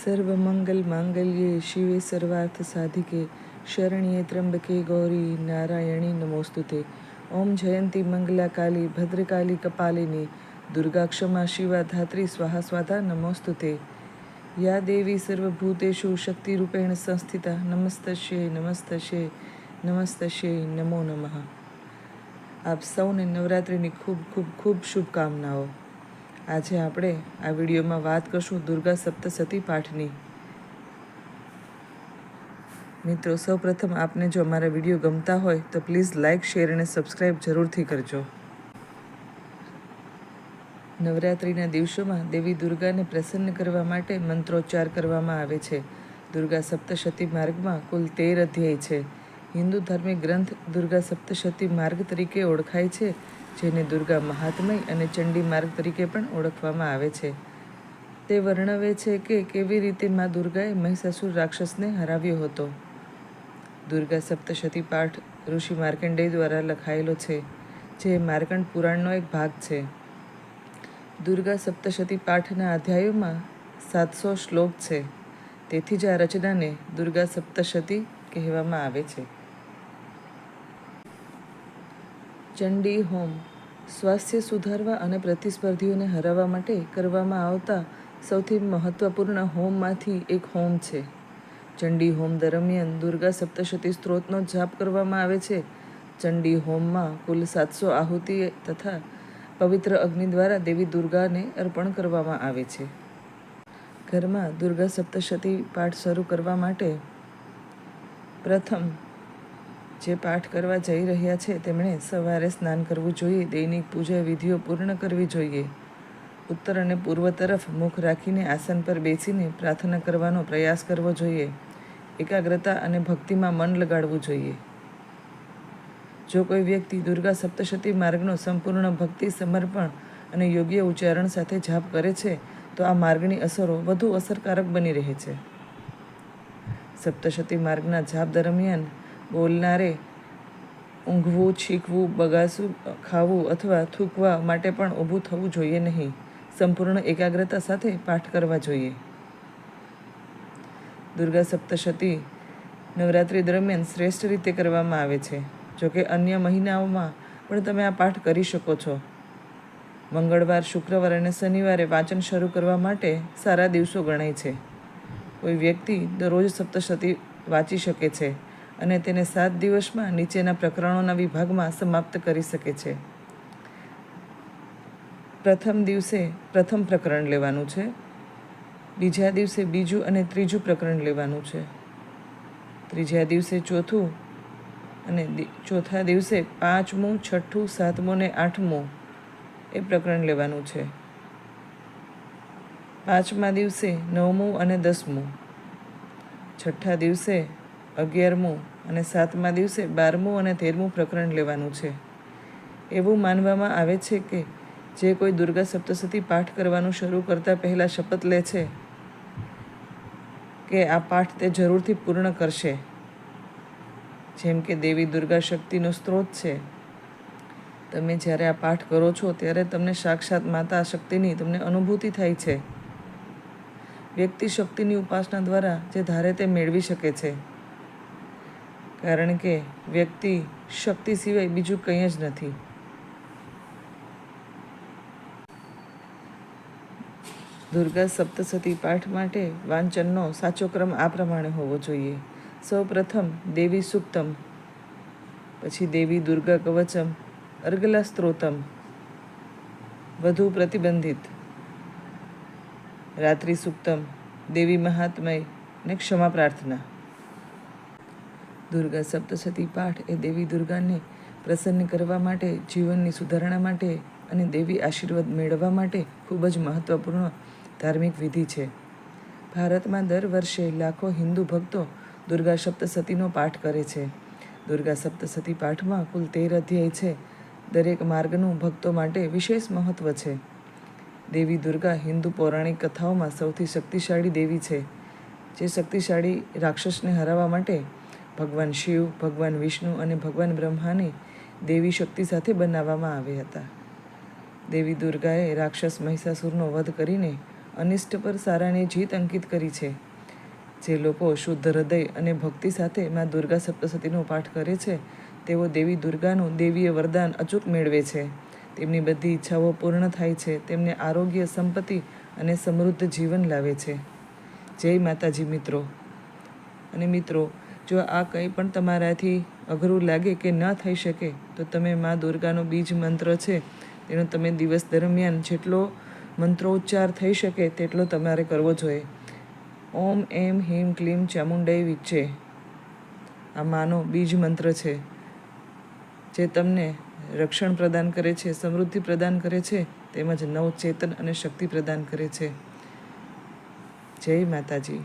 सर्वमंगल मांगल्ये शिवे सर्वार्थ साधिके शरण्ये त्र्यंबके गौरी नारायणी नमोस्तुते। ओम जयंती मंगला काली भद्रकाली कपालिनी दुर्गा क्षमा शिवा धात्री स्वाहा स्वाधा नमोस्तुते। या देवी सर्वभूतेषु शक्तिरूपेण संस्थिता नमस्तस्यै नमस्तस्यै नमस्तस्यै नमो नमः। આપ સૌને નવરાત્રિની ખૂબ ખૂબ ખૂબ શુભકામનાઓ। આજે આપણે આ વિડીયોમાં વાત કરશું દુર્ગા સપ્તશતી પાઠની। મિત્રો, સૌપ્રથમ આપને જો અમારા વિડીયો ગમતા હોય તો પ્લીઝ લાઇક શેર અને સબસ્ક્રાઈબ જરૂરથી કરજો। નવરાત્રિના દિવસોમાં દેવી દુર્ગાને પ્રસન્ન કરવા માટે મંત્રોચ્ચાર કરવામાં આવે છે। દુર્ગા સપ્તશતી માર્ગમાં કુલ 13 અધ્યાય છે। હિન્દુ ધાર્મિક ગ્રંથ દુર્ગા સપ્તશતી માર્ગ તરીકે ઓળખાય છે, જેને દુર્ગા મહાત્મય અને ચંડી માર્ગ તરીકે પણ ઓળખવામાં આવે છે। તે વર્ણવે છે કે કેવી રીતે મા દુર્ગાએ મહિષાસુર રાક્ષસને હરાવ્યો હતો। દુર્ગા સપ્તશતી પાઠ ઋષિ માર્કંડેય દ્વારા લખાયેલો છે, જે માર્કંડ પુરાણનો એક ભાગ છે। દુર્ગા સપ્તશતી પાઠના અધ્યાયોમાં 700 શ્લોક છે, તેથી જ આ રચનાને દુર્ગા સપ્તશતી કહેવામાં આવે છે। ચંડી હોમ સ્વાસ્થ્ય સુધારવા અને પ્રતિસ્પર્ધીઓને હરાવવા માટે કરવામાં આવતા સૌથી મહત્વપૂર્ણ હોમમાંથી એક હોમ છે। ચંડી હોમ દરમિયાન દુર્ગા સપ્તશતી સ્ત્રોતનો જાપ કરવામાં આવે છે। ચંડી હોમમાં કુલ 700 આહુતિ તથા પવિત્ર અગ્નિ દ્વારા દેવી દુર્ગાને અર્પણ કરવામાં આવે છે। ઘરમાં દુર્ગા સપ્તશતી પાઠ શરૂ કરવા માટે પ્રથમ જે પાઠ કરવા જઈ રહ્યા છે તેમણે સવારે સ્નાન કરવું જોઈએ। દૈનિક પૂજા વિધિઓ પૂર્ણ કરવી જોઈએ। ઉત્તર અને પૂર્વ તરફ મુખ રાખીને આસન પર બેસીને પ્રાર્થના કરવાનો પ્રયાસ કરવો જોઈએ। એકાગ્રતા અને ભક્તિમાં મન લગાડવું જોઈએ। જો કોઈ વ્યક્તિ દુર્ગા સપ્તશતી માર્ગનો સંપૂર્ણ ભક્તિ, સમર્પણ અને યોગ્ય ઉચ્ચારણ સાથે જાપ કરે છે તો આ માર્ગની અસરો વધુ અસરકારક બની રહે છે। સપ્તશતી માર્ગના જાપ દરમિયાન બોલનારે ઊંઘવું, છીંકવું, બગાસું ખાવું અથવા થૂંકવા માટે પણ ઊભું થવું જોઈએ નહીં। સંપૂર્ણ એકાગ્રતા સાથે પાઠ કરવા જોઈએ। દુર્ગા સપ્તશતી નવરાત્રિ દરમિયાન શ્રેષ્ઠ રીતે કરવામાં આવે છે। જોકે અન્ય મહિનાઓમાં પણ તમે આ પાઠ કરી શકો છો। મંગળવાર, શુક્રવાર અને શનિવારે વાંચન શરૂ કરવા માટે સારા દિવસો ગણાય છે। કોઈ વ્યક્તિ દરરોજ સપ્તશતી વાંચી શકે છે અને તેને 7 દિવસમાં નીચેના પ્રકરણોના વિભાગમાં સમાપ્ત કરી શકે છે। પ્રથમ દિવસે પ્રથમ પ્રકરણ લેવાનું છે, બીજા દિવસે બીજું અને ત્રીજું પ્રકરણ લેવાનું છે, ત્રીજા દિવસે ચોથું અને ચોથા દિવસે 5મું, 6ઠું, 7મું અને 8મું એ પ્રકરણ લેવાનું છે। 5મા દિવસે 9મું અને 10મું, 6ઠ્ઠા દિવસે 11મું અને 7મા દિવસે 12મું અને 13મું પ્રકરણ લેવાનું છે। એવું માનવામાં આવે છે કે જે કોઈ દુર્ગા સપ્તશતી પાઠ કરવાનું શરૂ કરતા પહેલાં શપથ લે છે કે આ પાઠ તે જરૂરથી પૂર્ણ કરશે। જેમ કે દેવી દુર્ગા શક્તિનો સ્ત્રોત છે। તમે જ્યારે આ પાઠ કરો છો ત્યારે તમને સાક્ષાત માતા શક્તિની તમને અનુભૂતિ થાય છે। વ્યક્તિ શક્તિની ઉપાસના દ્વારા જે ધારે તે મેળવી શકે છે, કારણ કે વ્યક્તિ શક્તિ સિવાય બીજું કંઈ જ નથી। દુર્ગા સપ્તશતી પાઠ માટે વાંચનનો સાચો ક્રમ આ પ્રમાણે હોવો જોઈએ। સૌ પ્રથમ દેવી સૂક્તમ, પછી દેવી દુર્ગા કવચમ, અર્ગલા સ્ત્રોતમ, વધુ પ્રતિબંધિત, રાત્રિ સૂક્તમ, દેવી મહાત્મય અને ક્ષમા પ્રાર્થના। દુર્ગા સપ્તશતી પાઠ એ દેવી દુર્ગાને પ્રસન્ન કરવા માટે, જીવનની સુધારણા માટે અને દેવી આશીર્વાદ મેળવવા માટે ખૂબ જ મહત્વપૂર્ણ ધાર્મિક વિધિ છે। ભારતમાં દર વર્ષે લાખો હિન્દુ ભક્તો દુર્ગા સપ્તશતીનો પાઠ કરે છે। દુર્ગા સપ્તશતી પાઠમાં કુલ 13 અધ્યાય છે। દરેક માર્ગનું ભક્તો માટે વિશેષ મહત્વ છે। દેવી દુર્ગા હિન્દુ પૌરાણિક કથાઓમાં સૌથી શક્તિશાળી દેવી છે, જે શક્તિશાળી રાક્ષસને હરાવવા માટે ભગવાન શિવ, ભગવાન વિષ્ણુ અને ભગવાન બ્રહ્માની દેવી શક્તિ સાથે બનાવવામાં આવ્યા હતા। દેવી દુર્ગાએ રાક્ષસ મહિષાસુરનો વધ કરીને અનિષ્ટ પર સારાની જીત અંકિત કરી છે. જે લોકો શુદ્ધ હૃદય અને ભક્તિ સાથે મા દુર્ગા સપ્તશતીનો પાઠ કરે છે તેઓ દેવી દુર્ગાનું દૈવીય વરદાન અચૂક મેળવે છે. તેમની બધી ઈચ્છાઓ પૂર્ણ થાય છે. તેમને આરોગ્ય, સંપત્તિ અને સમૃદ્ધ જીવન લાવે છે. જય માતાજી મિત્રો. અને મિત્રો, જો આ કંઈ પણ તમારાથી અઘરું લાગે કે ન થઈ શકે તો તમે મા દુર્ગાનો બીજ મંત્ર છે તેનો તમે દિવસ દરમિયાન જેટલો મંત્રોચ્ચાર થઈ શકે તેટલો તમારે કરવો જોઈએ. ઓમ એમ હીમ ક્લીમ ચામુંડાઈ વિચ્ચે આ માનો બીજ મંત્ર છે જે તમને રક્ષણ પ્રદાન કરે છે, સમૃદ્ધિ પ્રદાન કરે છે, તેમજ નવચેતન અને શક્તિ પ્રદાન કરે છે. જય માતાજી.